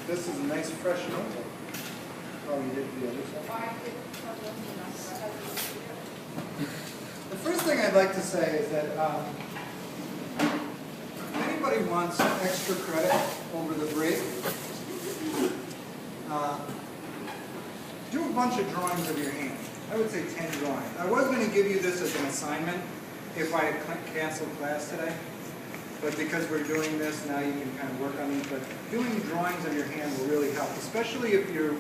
This is a nice fresh notebook. Oh, you did the other stuff? The first thing I'd like to say is that if anybody wants extra credit over the break, do a bunch of drawings of your hand. I would say 10 drawings. I was going to give you this as an assignment if I had canceled class today. But because we're doing this, now you can kind of work on these. But doing drawings of your hand will really help, especially if you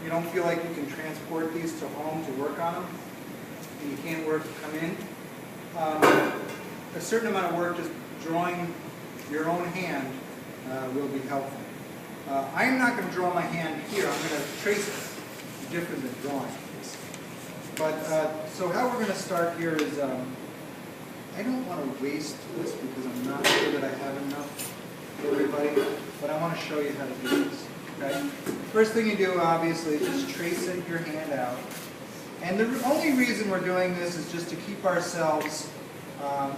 don't feel like you can transport these to home to work on them, and you can't come in. A certain amount of work just drawing your own hand will be helpful. I am not going to draw my hand here. I'm going to trace it. It's different than drawing. But so how we're going to start here is. I don't want to waste this because I'm not sure that I have enough for everybody, but I want to show you how to do this. Okay? First thing you do, obviously, is just trace your hand out. And the only reason we're doing this is just to keep ourselves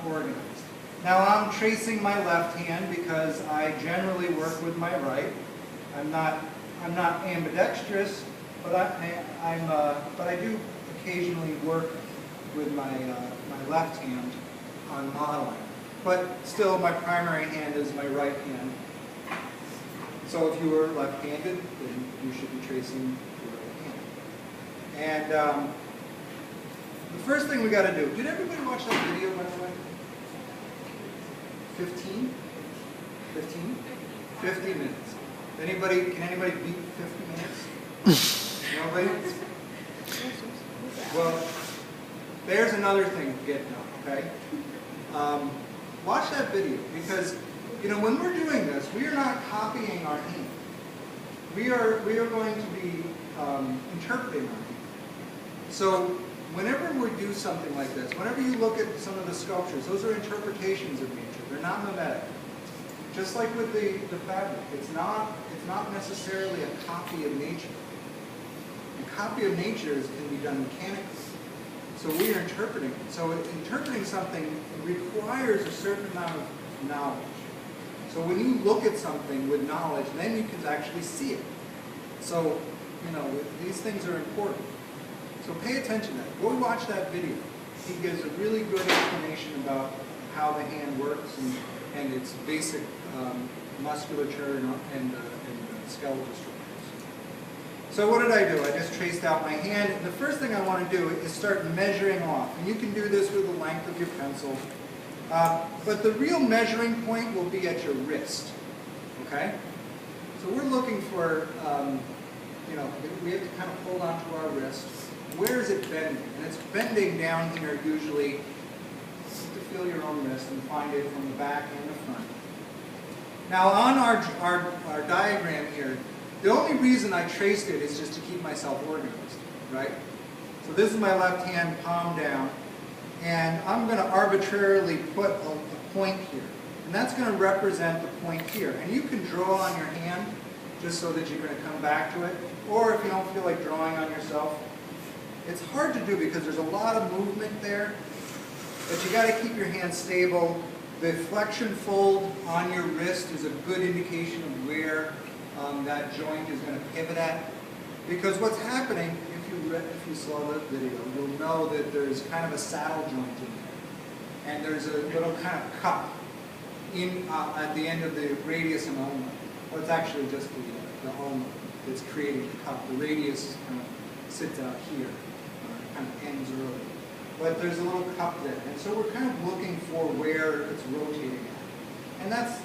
organized. Now I'm tracing my left hand because I generally work with my right. I'm not ambidextrous, but I do occasionally work with my left hand on modeling. But still, my primary hand is my right hand. So if you were left-handed, then you should be tracing your right hand. And the first thing we got to do, did everybody watch that video, by the way? 15? 15? 50 minutes. Can anybody beat 50 minutes? Nobody? Well, there's another thing to get done, okay? Watch that video, because when we're doing this, we are not copying our hand. We are going to be interpreting our hand. So whenever we do something like this, whenever you look at some of the sculptures, those are interpretations of nature. They're not mimetic. Just like with the fabric, it's not necessarily a copy of nature. A copy of nature can be done mechanically. So we are interpreting it. So interpreting something requires a certain amount of knowledge. So when you look at something with knowledge, then you can actually see it. So, these things are important. So pay attention to that. Go watch that video. He gives a really good explanation about how the hand works and its basic musculature and skeletal structure. So what did I do? I just traced out my hand. And the first thing I want to do is start measuring off. And you can do this with the length of your pencil. But the real measuring point will be at your wrist. Okay? So we're looking for, we have to kind of hold onto our wrist. Where is it bending? And it's bending down here usually. You have to feel your own wrist and find it from the back and the front. Now on our diagram here, the only reason I traced it is just to keep myself organized, right? So this is my left hand, palm down, and I'm going to arbitrarily put a point here. And that's going to represent the point here. And you can draw on your hand just so that you're going to come back to it. Or if you don't feel like drawing on yourself, it's hard to do because there's a lot of movement there. But you got to keep your hand stable. The flexion fold on your wrist is a good indication of where that joint is going to pivot at. Because what's happening, if you saw the video, you'll know that there's kind of a saddle joint in there. And there's a little kind of cup at the end of the radius and ulna. Well, it's actually just the ulna that's creating the cup. The radius kind of sits out here, kind of ends early. But there's a little cup there. And so we're kind of looking for where it's rotating at. And that's,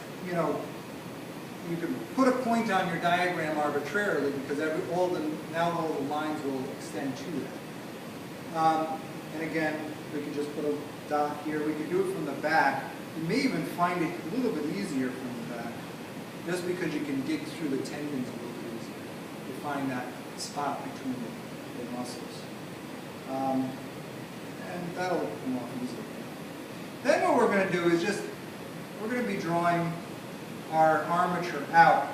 you can put a point on your diagram arbitrarily because now all the lines will extend to that. And again, we can just put a dot here. We can do it from the back. You may even find it a little bit easier from the back, just because you can dig through the tendons a little bit easier to find that spot between the muscles. And that'll come off easily. Then what we're going to do is we're going to be drawing our armature out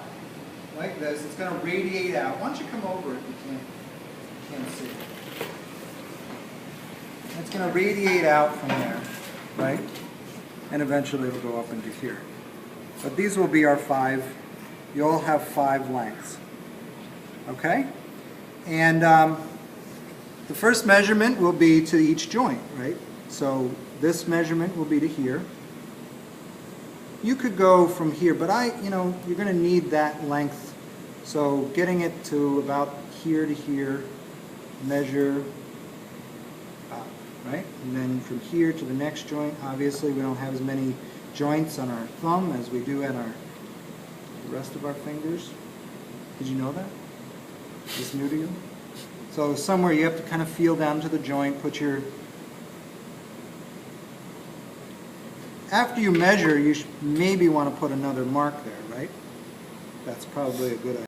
like this. It's going to radiate out. Once you come over it, you can't see it. It's going to radiate out from there, right? And eventually it'll go up into here. But these will be our 5 you'll have 5 lengths. Okay? And the first measurement will be to each joint, right? So this measurement will be to here. You could go from here, but you're going to need that length. So getting it to about here to here, measure up, right? And then from here to the next joint, obviously we don't have as many joints on our thumb as we do at the rest of our fingers. Did you know that? Is this new to you? So somewhere you have to kind of feel down to the joint, put your... After you measure, you maybe want to put another mark there, right? That's probably a good idea.